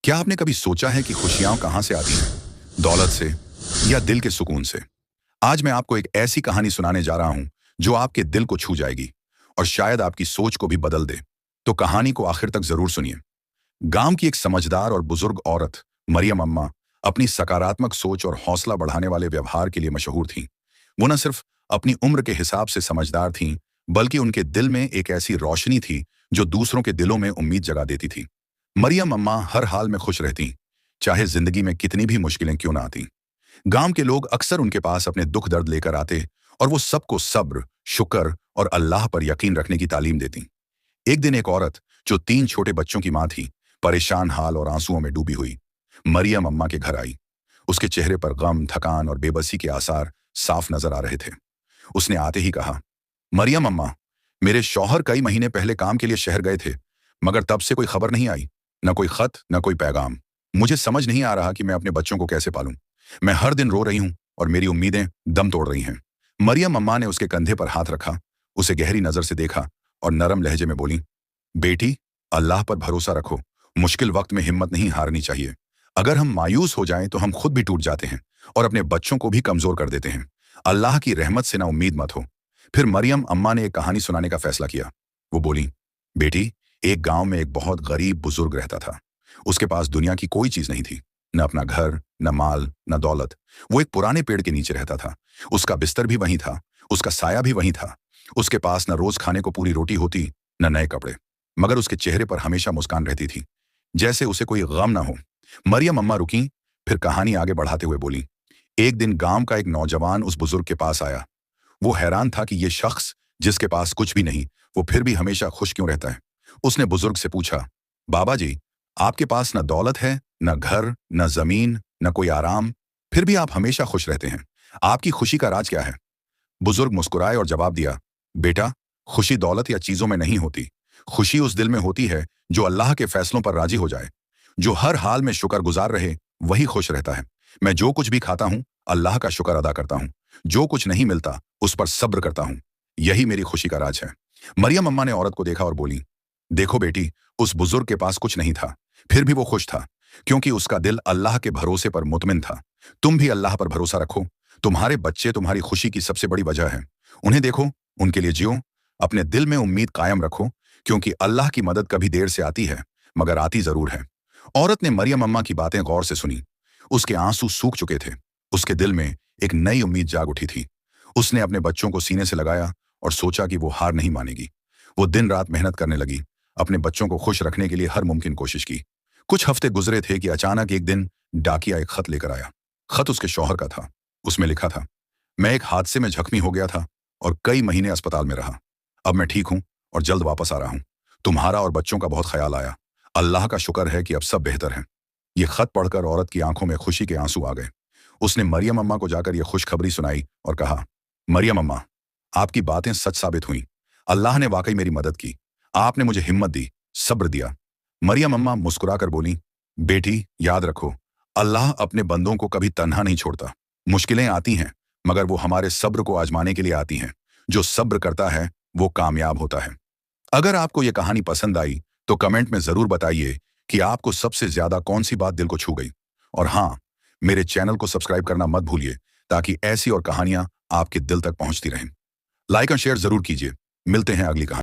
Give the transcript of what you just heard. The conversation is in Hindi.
क्या आपने कभी सोचा है कि खुशियां कहां से आती हैं? दौलत से या दिल के सुकून से? आज मैं आपको एक ऐसी कहानी सुनाने जा रहा हूं जो आपके दिल को छू जाएगी और शायद आपकी सोच को भी बदल दे। तो कहानी को आखिर तक जरूर सुनिए। गांव की एक समझदार और बुजुर्ग औरत मरियम अम्मा अपनी सकारात्मक सोच और हौसला बढ़ाने वाले व्यवहार के लिए मशहूर थीं। वो न सिर्फ अपनी उम्र के हिसाब से समझदार थीं, बल्कि उनके दिल में एक ऐसी रोशनी थी जो दूसरों के दिलों में उम्मीद जगा देती थी। मरियम अम्मा हर हाल में खुश रहती, चाहे जिंदगी में कितनी भी मुश्किलें क्यों ना आती। गांव के लोग अक्सर उनके पास अपने दुख दर्द लेकर आते और वो सबको सब्र, शुक्र और अल्लाह पर यकीन रखने की तालीम देती। एक दिन एक औरत जो 3 छोटे बच्चों की मां थी, परेशान हाल और आंसुओं में डूबी हुई, मरियम अम्मा के घर आई। उसके चेहरे पर गम, थकान और बेबसी के आसार साफ नजर आ रहे थे। उसने आते ही कहा, मरियम अम्मा, मेरे शौहर कई महीने पहले काम के लिए शहर गए थे, मगर तब से कोई खबर नहीं आई। न कोई खत, न कोई पैगाम। मुझे समझ नहीं आ रहा कि मैं अपने बच्चों को कैसे पालूं। मैं हर दिन रो रही हूं और मेरी उम्मीदें दम तोड़ रही हैं। मरियम अम्मा ने उसके कंधे पर हाथ रखा, उसे गहरी नजर से देखा और नरम लहजे में बोली, बेटी, अल्लाह पर भरोसा रखो। मुश्किल वक्त में हिम्मत नहीं हारनी चाहिए। अगर हम मायूस हो जाएं तो हम खुद भी टूट जाते हैं और अपने बच्चों को भी कमजोर कर देते हैं। अल्लाह की रहमत से ना उम्मीद मत हो। फिर मरियम अम्मा ने एक कहानी सुनाने का फैसला किया। वो बोली, बेटी, एक गांव में एक बहुत गरीब बुजुर्ग रहता था। उसके पास दुनिया की कोई चीज नहीं थी, न अपना घर, न माल, न दौलत। वो एक पुराने पेड़ के नीचे रहता था। उसका बिस्तर भी वहीं था, उसका साया भी वहीं था। उसके पास न रोज खाने को पूरी रोटी होती, न नए कपड़े, मगर उसके चेहरे पर हमेशा मुस्कान रहती थी, जैसे उसे कोई गम ना हो। मरियम अम्मा रुकी, फिर कहानी आगे बढ़ाते हुए बोली, एक दिन गांव का एक नौजवान उस बुजुर्ग के पास आया। वो हैरान था कि ये शख्स, जिसके पास कुछ भी नहीं, वो फिर भी हमेशा खुश क्यों रहता है। उसने बुजुर्ग से पूछा, बाबा जी, आपके पास न दौलत है, न घर, न जमीन, न कोई आराम, फिर भी आप हमेशा खुश रहते हैं। आपकी खुशी का राज क्या है? बुजुर्ग मुस्कुराए और जवाब दिया, बेटा, खुशी दौलत या चीजों में नहीं होती। खुशी उस दिल में होती है जो अल्लाह के फैसलों पर राजी हो जाए। जो हर हाल में शुक्रगुजार रहे, वही खुश रहता है। मैं जो कुछ भी खाता हूं, अल्लाह का शुक्र अदा करता हूं। जो कुछ नहीं मिलता, उस पर सब्र करता हूं। यही मेरी खुशी का राज है। मरियम अम्मा ने औरत को देखा और बोली, देखो बेटी, उस बुजुर्ग के पास कुछ नहीं था, फिर भी वो खुश था, क्योंकि उसका दिल अल्लाह के भरोसे पर मुतमिन था। तुम भी अल्लाह पर भरोसा रखो। तुम्हारे बच्चे तुम्हारी खुशी की सबसे बड़ी वजह है। उन्हें देखो, उनके लिए जियो। अपने दिल में उम्मीद कायम रखो, क्योंकि अल्लाह की मदद कभी देर से आती है, मगर आती जरूर है। औरत ने मरियम अम्मा की बातें गौर से सुनी। उसके आंसू सूख चुके थे। उसके दिल में एक नई उम्मीद जाग उठी थी। उसने अपने बच्चों को सीने से लगाया और सोचा कि वो हार नहीं मानेगी। वो दिन रात मेहनत करने लगी, अपने बच्चों को खुश रखने के लिए हर मुमकिन कोशिश की। कुछ हफ्ते गुजरे थे कि अचानक एक दिन डाकिया एक खत लेकर आया। खत उसके शौहर का था। उसमें लिखा था, मैं एक हादसे में जख्मी हो गया था और कई महीने अस्पताल में रहा। अब मैं ठीक हूं और जल्द वापस आ रहा हूं। तुम्हारा और बच्चों का बहुत ख्याल आया। अल्लाह का शुक्र है कि अब सब बेहतर है। ये खत पढ़कर औरत की आंखों में खुशी के आंसू आ गए। उसने मरियम अम्मा को जाकर यह खुशखबरी सुनाई और कहा, मरियम अम्मा, आपकी बातें सच साबित हुई। अल्लाह ने वाकई मेरी मदद की। आपने मुझे हिम्मत दी, सब्र दिया। मरियम अम्मा मुस्कुराकर बोली, बेटी, याद रखो, अल्लाह अपने बंदों को कभी तन्हा नहीं छोड़ता। मुश्किलें आती हैं, मगर वो हमारे सब्र को आजमाने के लिए आती हैं। जो सब्र करता है, वो कामयाब होता है। अगर आपको ये कहानी पसंद आई, तो कमेंट में जरूर बताइए कि आपको सबसे ज्यादा कौन सी बात दिल को छू गई। और हाँ, मेरे चैनल को सब्सक्राइब करना मत भूलिए, ताकि ऐसी और कहानियां आपके दिल तक पहुंचती रहें। लाइक और शेयर जरूर कीजिए। मिलते हैं अगली कहानी।